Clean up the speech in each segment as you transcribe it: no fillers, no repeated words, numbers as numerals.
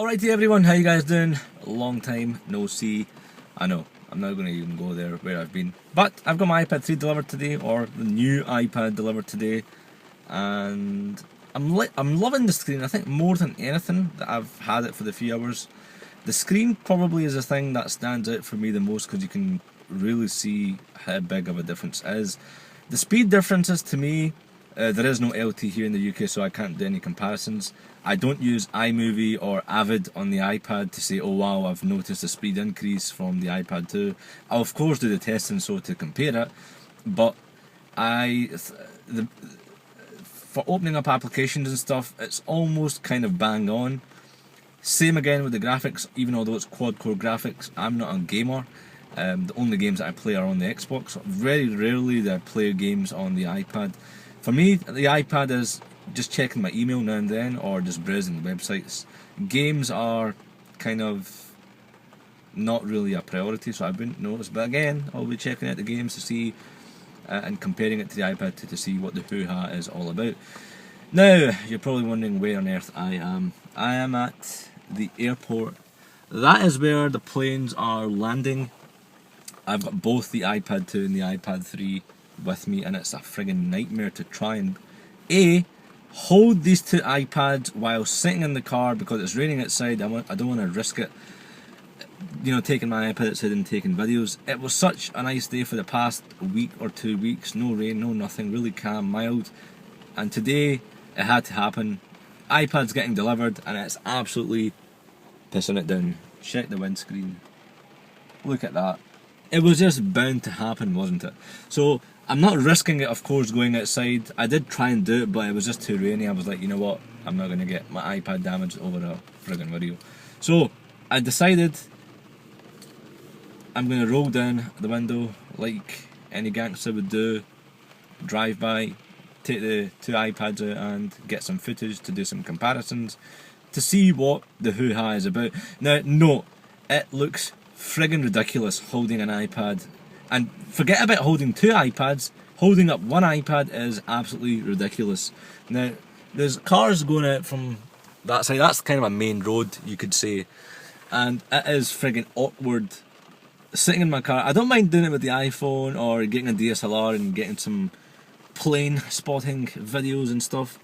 Alrighty everyone, how you guys doing? Long time no see. I know, I'm not going to even go there where I've been. But I've got my iPad 3 delivered today, or the new iPad delivered today. And I'm loving the screen. I think more than anything that I've had it for the few hours. The screen probably is the thing that stands out for me the most because you can really see how big of a difference it is. The speed differences to me, there is no LT here in the UK, so I can't do any comparisons. I don't use iMovie or Avid on the iPad to say, oh wow, I've noticed a speed increase from the iPad 2. I'll of course do the testing so to compare it, but for opening up applications and stuff, it's almost kind of bang on. Same again with the graphics, even although it's quad-core graphics, I'm not a gamer. The only games that I play are on the Xbox. Very rarely do I play games on the iPad. For me, the iPad is just checking my email now and then, or just browsing websites. Games are kind of not really a priority, so I wouldn't notice. But again, I'll be checking out the games to see and comparing it to the iPad to see what the hoo-ha is all about. Now, you're probably wondering where on earth I am. I am at the airport. That is where the planes are landing. I've got both the iPad 2 and the iPad 3 with me, and it's a friggin' nightmare to try and hold these two iPads while sitting in the car because it's raining outside. I don't want to risk it, you know, taking my iPad outside and taking videos. It was such a nice day for the past week or 2 weeks. No rain, no nothing, really calm, mild. And today it had to happen. iPad's getting delivered and it's absolutely pissing it down. Check the windscreen. Look at that. It was just bound to happen, wasn't it? So I'm not risking it, of course, going outside. I did try and do it, but it was just too rainy. I was like, you know what? I'm not going to get my iPad damaged over a friggin' video. So I decided I'm going to roll down the window like any gangster would do, drive by, take the two iPads out and get some footage to do some comparisons to see what the hoo-ha is about. Now, no, it looks friggin' ridiculous holding an iPad. And forget about holding two iPads, holding up one iPad is absolutely ridiculous. Now, there's cars going out from that side, that's kind of a main road, you could say. And it is friggin' awkward sitting in my car. I don't mind doing it with the iPhone or getting a DSLR and getting some plane spotting videos and stuff.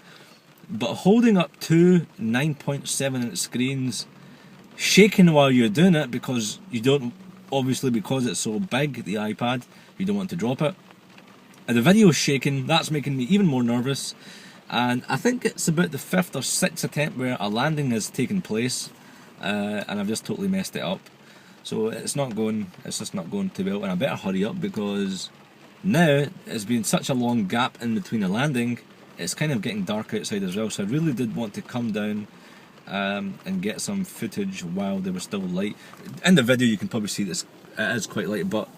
But holding up two 9.7 inch screens, shaking while you're doing it because you don't, obviously because it's so big, the iPad, you don't want to drop it. And the video's shaking, that's making me even more nervous. And I think it's about the 5th or 6th attempt where a landing has taken place, and I've just totally messed it up. So it's just not going too well, and I better hurry up because now it's been such a long gap in between the landing, it's kind of getting dark outside as well, so I really did want to come down and get some footage while they were still light. In the video you can probably see this, it is quite light, but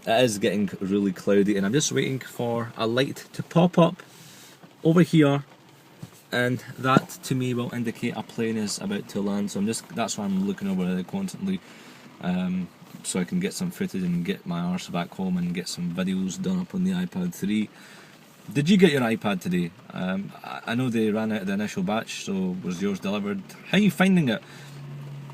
it is getting really cloudy and I'm just waiting for a light to pop up over here, and that to me will indicate a plane is about to land. So that's why I'm looking over it constantly, so I can get some footage and get my arse back home and get some videos done up on the iPad 3. Did you get your iPad today? I know they ran out of the initial batch, so was yours delivered? How are you finding it?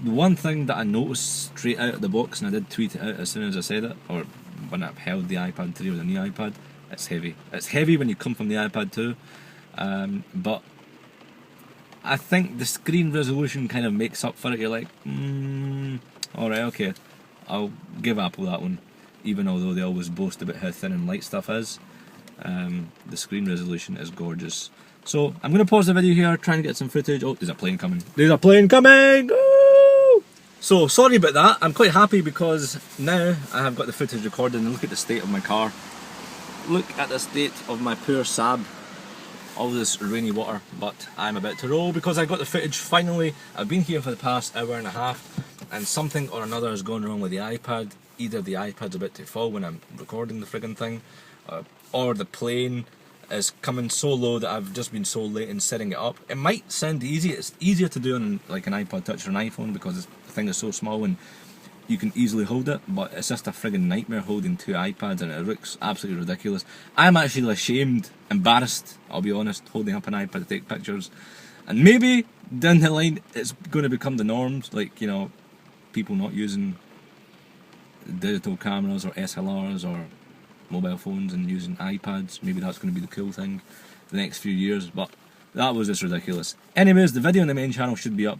The one thing that I noticed straight out of the box, and I did tweet it out as soon as I said it, or when I held the iPad 3 or the new iPad, it's heavy. It's heavy when you come from the iPad 2, but I think the screen resolution kind of makes up for it. You're like, alright, okay, I'll give Apple that one, even although they always boast about how thin and light stuff is. The screen resolution is gorgeous. So I'm going to pause the video here, try and get some footage. Oh, there's a plane coming. There's a plane coming! Ooh! So sorry about that. I'm quite happy because now I have got the footage recorded, and look at the state of my car. Look at the state of my poor Saab. All this rainy water, but I'm about to roll because I got the footage finally. I've been here for the past hour and a half and something or another has gone wrong with the iPad. Either the iPad's about to fall when I'm recording the friggin' thing, or the plane is coming so low that I've just been so late in setting it up. It might sound easy, it's easier to do on like an iPod Touch or an iPhone because the thing is so small and you can easily hold it, but it's just a friggin' nightmare holding two iPads and it looks absolutely ridiculous. I'm actually ashamed, embarrassed, I'll be honest, holding up an iPad to take pictures. And maybe down the line it's going to become the norms, like, you know, people not using digital cameras or SLRs or mobile phones and using iPads. Maybe that's going to be the cool thing for the next few years, but that was just ridiculous. Anyways, the video on the main channel should be up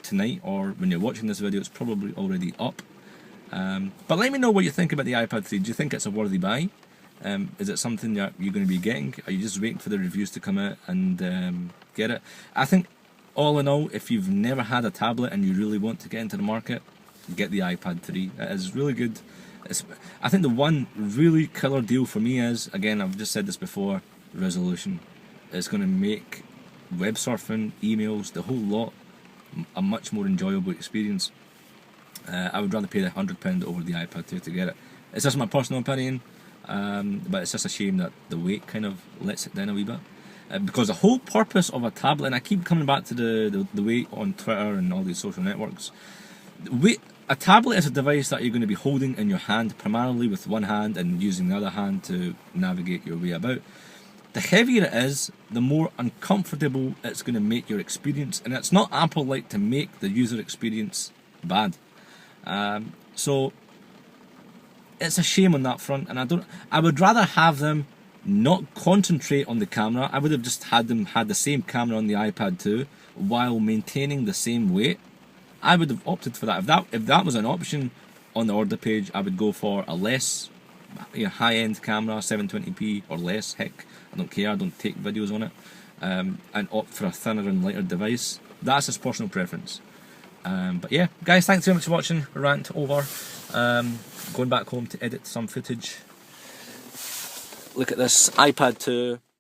tonight, or when you're watching this video it's probably already up. But let me know what you think about the iPad 3. Do you think it's a worthy buy? Is it something that you're going to be getting? Are you just waiting for the reviews to come out and get it? I think all in all, if you've never had a tablet and you really want to get into the market, get the iPad 3. It is really good. I think the one really killer deal for me is, again, I've just said this before, resolution. It's going to make web surfing, emails, the whole lot a much more enjoyable experience. I would rather pay the £100 over the iPad 2 to get it. It's just my personal opinion, but it's just a shame that the weight kind of lets it down a wee bit. Because the whole purpose of a tablet, and I keep coming back to the weight on Twitter and all these social networks, a tablet is a device that you're going to be holding in your hand, primarily with one hand and using the other hand to navigate your way about. The heavier it is, the more uncomfortable it's going to make your experience, and it's not Apple like to make the user experience bad. So it's a shame on that front, and I would rather have them not concentrate on the camera. I would have just had the same camera on the iPad 2 while maintaining the same weight. I would have opted for that. If that was an option on the order page, I would go for a less high-end camera, 720p or less. Heck, I don't care. I don't take videos on it, and opt for a thinner and lighter device. That's his personal preference. But yeah, guys, thanks very much for watching. Rant over. Going back home to edit some footage. Look at this iPad 2.